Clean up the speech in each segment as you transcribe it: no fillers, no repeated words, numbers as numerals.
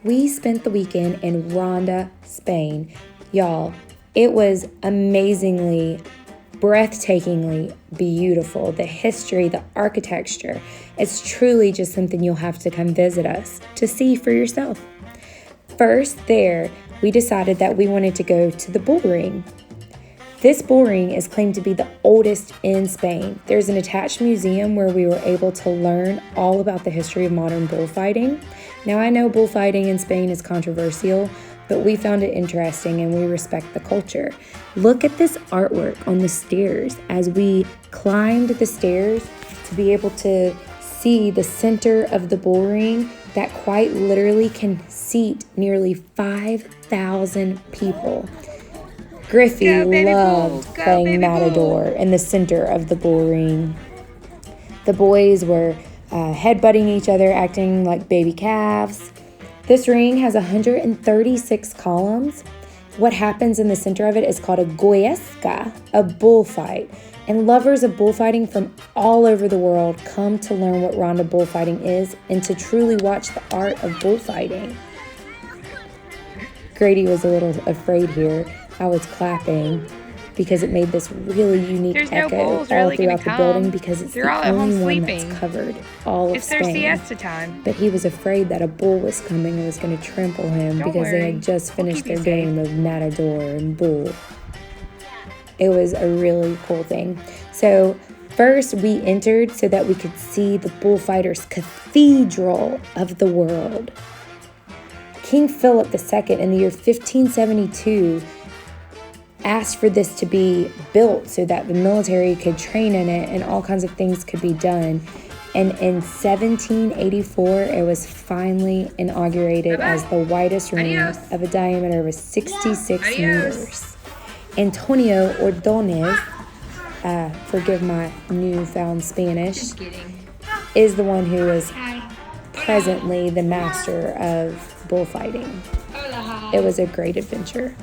we spent the weekend in Ronda, Spain. Y'all, it was amazingly, breathtakingly beautiful. The history, the architecture. It's truly just something you'll have to come visit us to see for yourself. First, there, we decided that we wanted to go to the bull ring. This bull ring is claimed to be the oldest in Spain. There's an attached museum where we were able to learn all about the history of modern bullfighting. Now, I know bullfighting in Spain is controversial, but we found it interesting and we respect the culture. Look at this artwork on the stairs as we climbed the stairs to be able to see the center of the bull ring that quite literally can seat nearly 5,000 people. Griffey loved playing matador in the center of the bull ring. The boys were headbutting each other, acting like baby calves. This ring has 136 columns. What happens in the center of it is called a goyesca, a bullfight. And lovers of bullfighting from all over the world come to learn what Ronda bullfighting is and to truly watch the art of bullfighting. Grady was a little afraid here. I was clapping because it made this really unique echo all throughout the building because it's the only one that's covered all of Spain. It's their siesta time. But he was afraid that a bull was coming and was going to trample him because they had just finished their game of matador and bull. It was a really cool thing. So first we entered so that we could see the bullfighters' cathedral of the world. King Philip II in the year 1572 asked for this to be built so that the military could train in it and all kinds of things could be done. And in 1784, it was finally inaugurated as the widest ring of a diameter of 66 meters. Antonio Ordonez, forgive my newfound Spanish, is the one who is presently the master of bullfighting. It was a great adventure.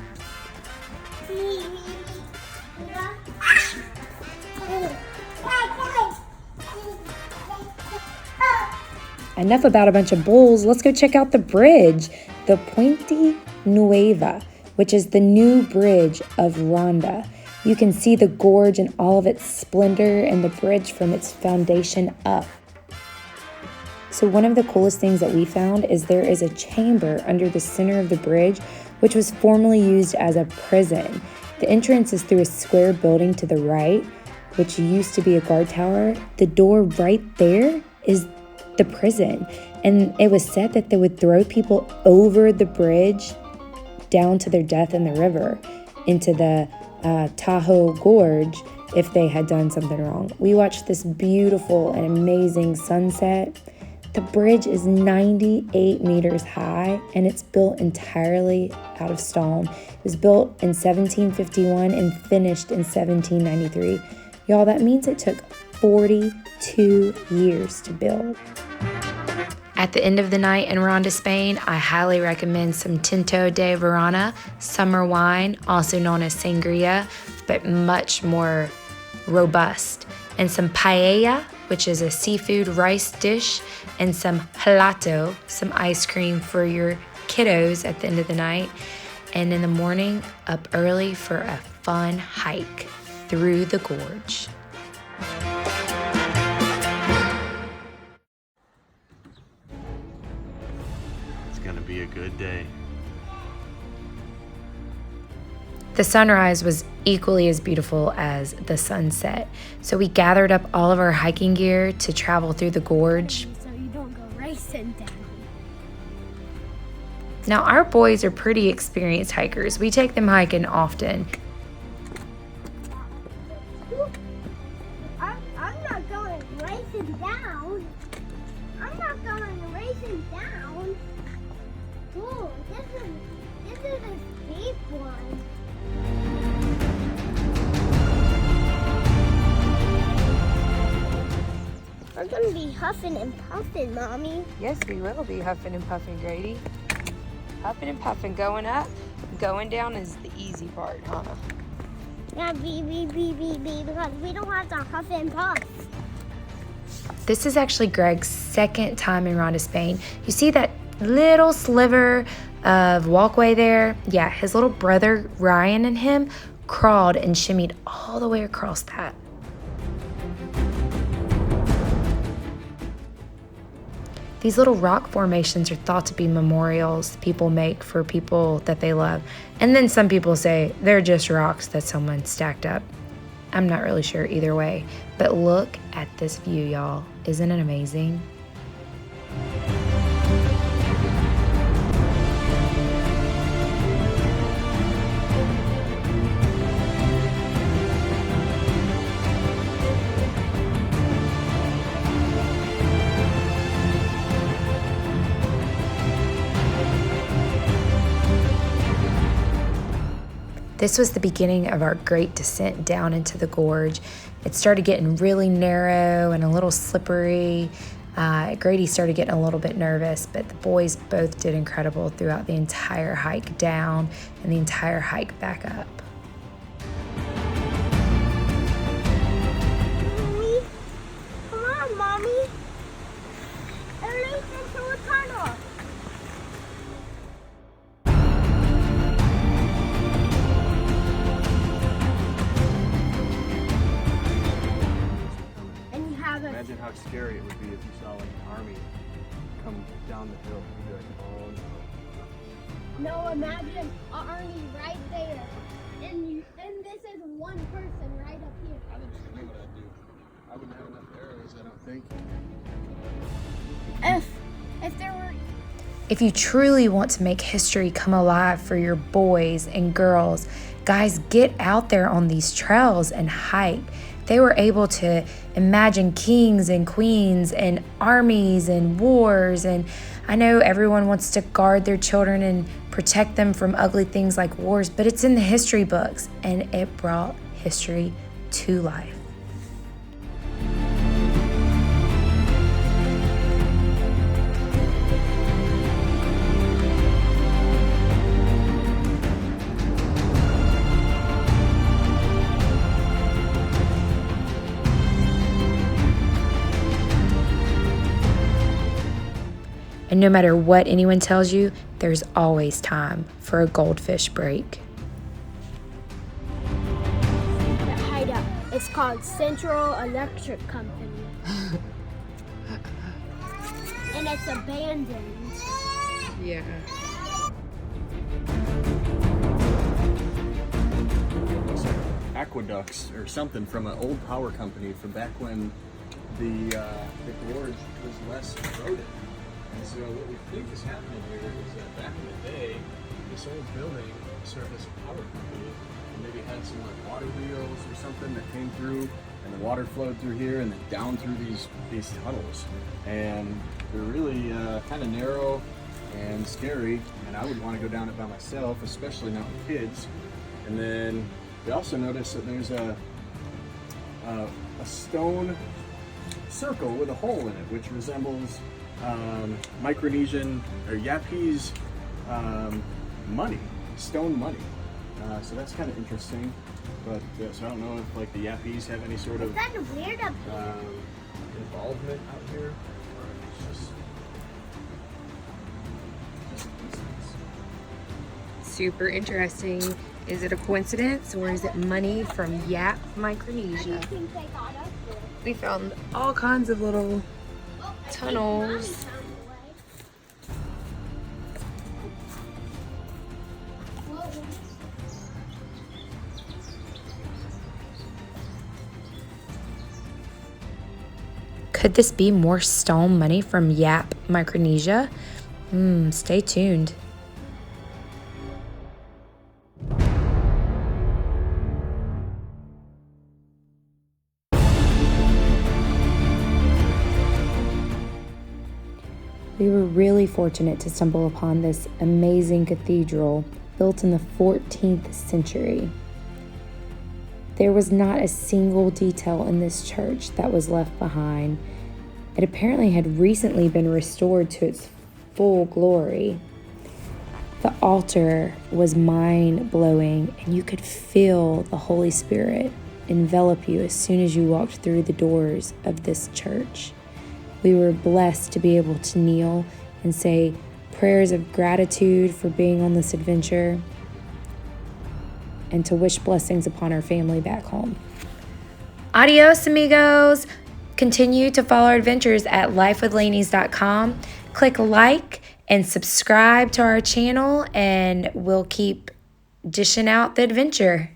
Enough about a bunch of bulls. Let's go check out the bridge, the Puente Nueva, which is the new bridge of Ronda. You can see the gorge in all of its splendor and the bridge from its foundation up. So one of the coolest things that we found is there is a chamber under the center of the bridge, which was formerly used as a prison. The entrance is through a square building to the right, which used to be a guard tower. The door right there is the prison, and it was said that they would throw people over the bridge down to their death in the river into the Tahoe Gorge if they had done something wrong. We watched this beautiful and amazing sunset. The bridge is 98 meters high and it's built entirely out of stone. It was built in 1751 and finished in 1793. Y'all, that means it took 42 years to build. At the end of the night in Ronda, Spain, I highly recommend some Tinto de Verona, summer wine, also known as sangria, but much more robust, and some paella, which is a seafood rice dish, and some gelato, some ice cream for your kiddos at the end of the night, and in the morning, up early for a fun hike through the gorge. Gonna be a good day. The sunrise was equally as beautiful as the sunset. So we gathered up all of our hiking gear to travel through the gorge. So you don't go racing down. Now our boys are pretty experienced hikers. We take them hiking often. I'm not going racing down. I'm not going racing down. Ooh, this is a steep one. We're gonna be huffing and puffing, Mommy. Yes, we will be huffing and puffing, Grady. Huffing and puffing, going up. Going down is the easy part, huh? Yeah, because we don't have to huff and puff. This is actually Greg's second time in Ronda, Spain. You see that Little sliver of walkway there. Yeah, his little brother Ryan and him crawled and shimmied all the way across that. These little rock formations are thought to be memorials people make for people that they love. And then some people say they're just rocks that someone stacked up. I'm not really sure either way. But look at this view, y'all. Isn't it amazing? This was the beginning of our great descent down into the gorge. It started getting really narrow and a little slippery. Grady started getting a little bit nervous, but the boys both did incredible throughout the entire hike down and the entire hike back up. Mommy, come on, Mommy. It leads into a tunnel. And you have a Imagine how scary it would be if you saw like an army come down the hill. You'd be like, oh no. no. Imagine an army right there, and this is one person right up here. I don't know what I'd do. I wouldn't have enough arrows, I don't think. If there were. If you truly want to make history come alive for your boys and girls, guys, get out there on these trails and hike. They were able to imagine kings and queens and armies and wars. And I know everyone wants to guard their children and protect them from ugly things like wars, but it's in the history books, and it brought history to life. And no matter what anyone tells you, there's always time for a goldfish break. The hideout. It's called Central Electric Company. And it's abandoned. Yeah. Aqueducts or something from an old power company from back when the gorge was less eroded. And so what we think is happening here is that back in the day, this old building served as a power company and maybe had some like water wheels or something that came through, and the water flowed through here and then down through these tunnels. And they're really kind of narrow and scary, and I would want to go down it by myself, especially not with kids. And then we also noticed that there's a stone circle with a hole in it, which resembles Micronesian or Yapese money, stone money. So that's kind of interesting. But so I don't know if like the Yapese have any sort of It's kind of weird up here. involvement out here, or if it's just coincidence. Super interesting. Is it a coincidence or is it money from Yap, How do you Micronesia? think they got up there? We found all kinds of little Oh, I think tunnels. Mommy found a way. Whoa. Could this be more stone money from Yap, Micronesia? Stay tuned. We were really fortunate to stumble upon this amazing cathedral built in the 14th century. There was not a single detail in this church that was left behind. It apparently had recently been restored to its full glory. The altar was mind-blowing, and you could feel the Holy Spirit envelop you as soon as you walked through the doors of this church. We were blessed to be able to kneel and say, prayers of gratitude for being on this adventure, and to wish blessings upon our family back home. Adios, amigos. Continue to follow our adventures at lifewithlanies.com. Click like and subscribe to our channel, and we'll keep dishing out the adventure.